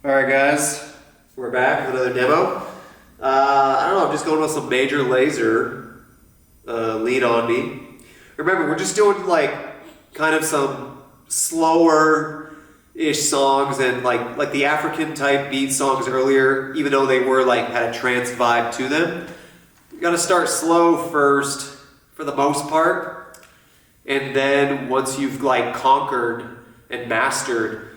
Alright guys, we're back with another demo. I don't know, I'm just going with some Major Lazer, Lean On Me. Remember, we're just doing like kind of some slower-ish songs and like the African type beat songs earlier, even though they were like had a trance vibe to them. You gotta start slow first for the most part, and then once you've like conquered and mastered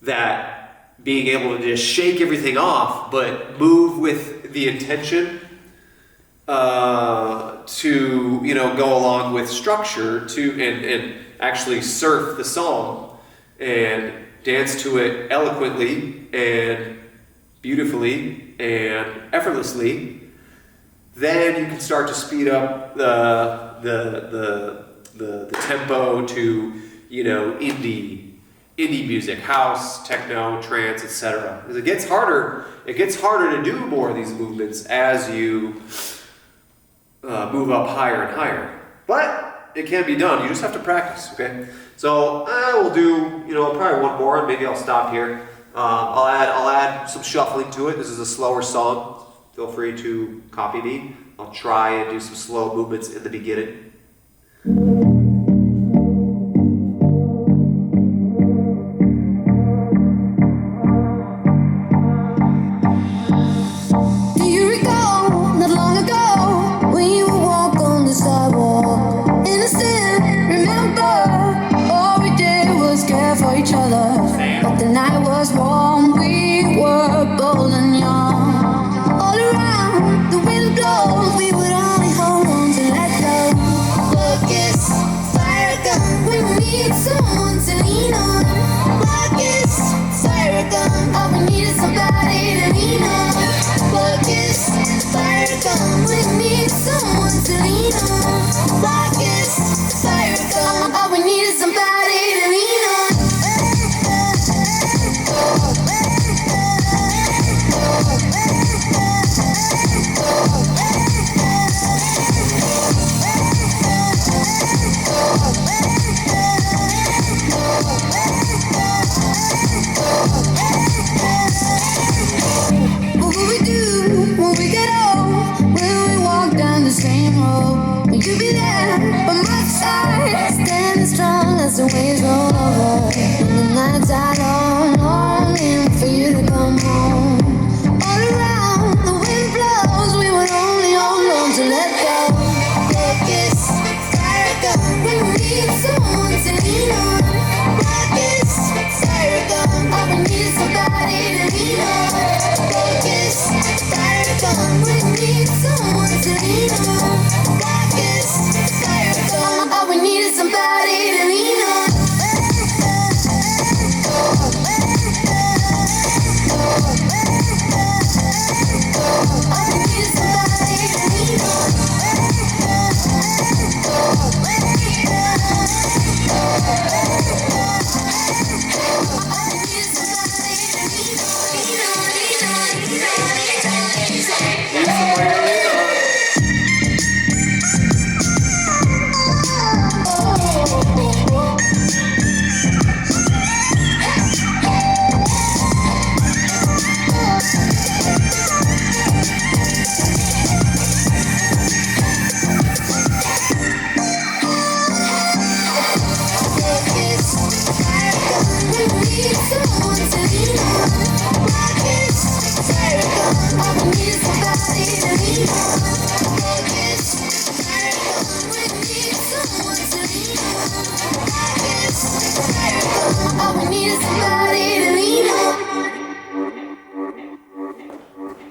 that, being able to just shake everything off, but move with the intention to, you know, go along with structure to and actually surf the song and dance to it eloquently and beautifully and effortlessly. Then you can start to speed up the tempo to, you know, indie music, house, techno, trance, etc. Because it gets harder to do more of these movements as you move up higher and higher. But it can be done. You just have to practice, okay? So we'll do, you know, probably one more, and maybe I'll stop here. I'll add some shuffling to it. This is a slower song. Feel free to copy me. I'll try and do some slow movements in the beginning.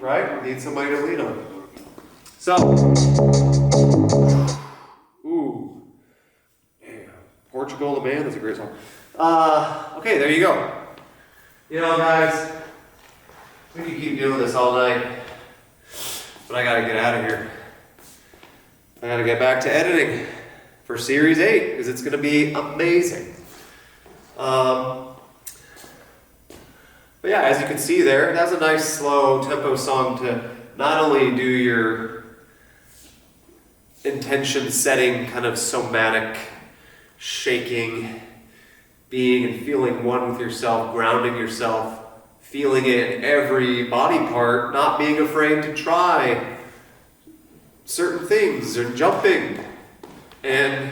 Right? Need somebody to lean on. So, ooh, yeah. Portugal the Man, that's a great song. Okay, there you go. You know, guys, we can keep doing this all night, but I gotta get out of here. I gotta get back to editing for Series 8, because it's gonna be amazing. But yeah, as you can see there, that's a nice slow tempo song to not only do your intention setting, kind of somatic shaking, being and feeling one with yourself, grounding yourself, feeling it in every body part, not being afraid to try certain things and jumping and,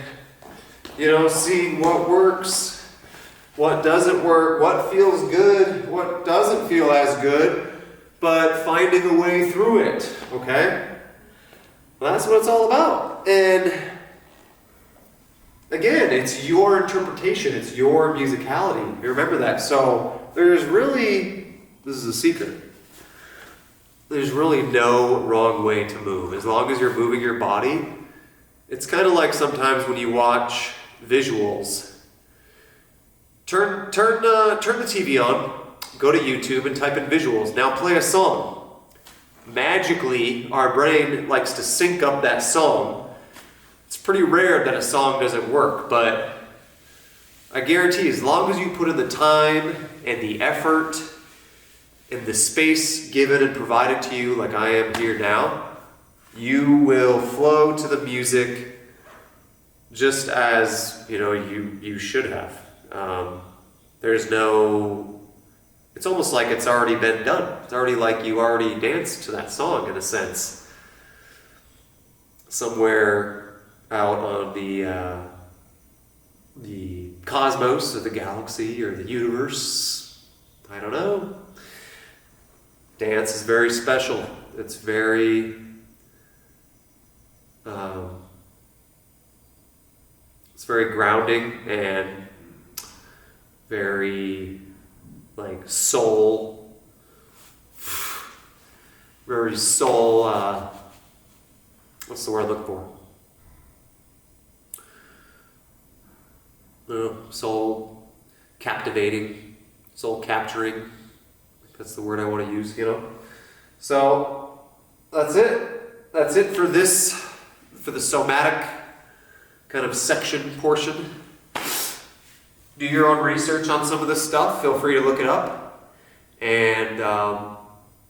seeing what works, what doesn't work, what feels good, what doesn't feel as good, but finding a way through it, okay? Well, that's what it's all about. And again, it's your interpretation, it's your musicality. Remember that. So this is a secret. There's really no wrong way to move. As long as you're moving your body, it's kind of like sometimes when you watch visuals. Turn the TV on, go to YouTube and type in visuals. Now play a song. Magically, our brain likes to sync up that song. It's pretty rare that a song doesn't work, but I guarantee as long as you put in the time and the effort and the space given and provided to you like I am here now, you will flow to the music just as you should have. It's almost like it's already been done. It's already like you already danced to that song in a sense. Somewhere out on the cosmos or the galaxy or the universe, I don't know. Dance is very special. It's very grounding and very soul. Very soul. What's the word I look for? Soul captivating, soul capturing. That's the word I want to use, So that's it. That's it for the somatic kind of section portion. Do your own research on some of this stuff. Feel free to look it up and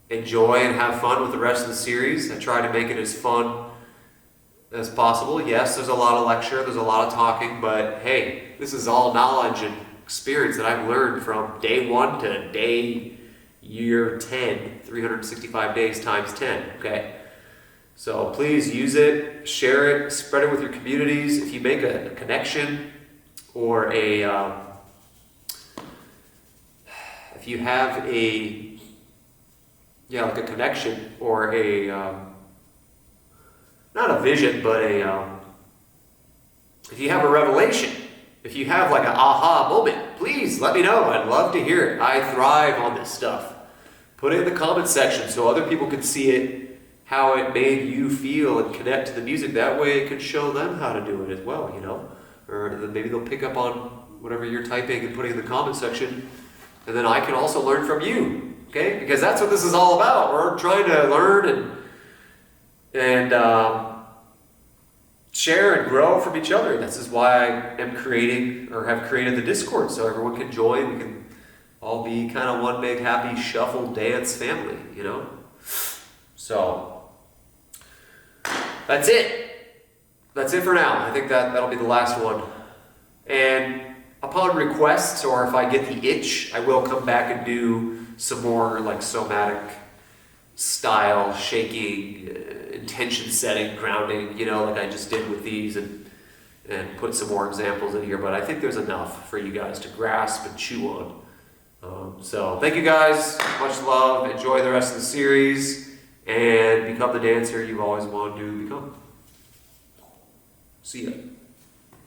enjoy and have fun with the rest of the series. I try to make it as fun as possible. Yes, there's a lot of lecture, there's a lot of talking, but hey, this is all knowledge and experience that I've learned from day 1 to year 10, 365 days times 10, okay? So please use it, share it, spread it with your communities. If you make a connection or if you have a connection or not a vision, but if you have a revelation, if you have an aha moment, please let me know. I'd love to hear it. I thrive on this stuff. Put it in the comment section so other people can see it, how it made you feel and connect to the music. That way it can show them how to do it as well, Or maybe they'll pick up on whatever you're typing and putting in the comment section. And then I can also learn from you, okay? Because that's what this is all about. We're trying to learn and share and grow from each other. This is why I am creating or have created the Discord so everyone can join. We can all be kind of one big happy shuffle dance family, So that's it. That's it for now. I think that'll be the last one. And upon request, or if I get the itch, I will come back and do some more somatic style, shaking, intention setting, grounding, like I just did with these, and put some more examples in here. But I think there's enough for you guys to grasp and chew on. So thank you guys. Much love. Enjoy the rest of the series and become the dancer you've always wanted to become. See ya.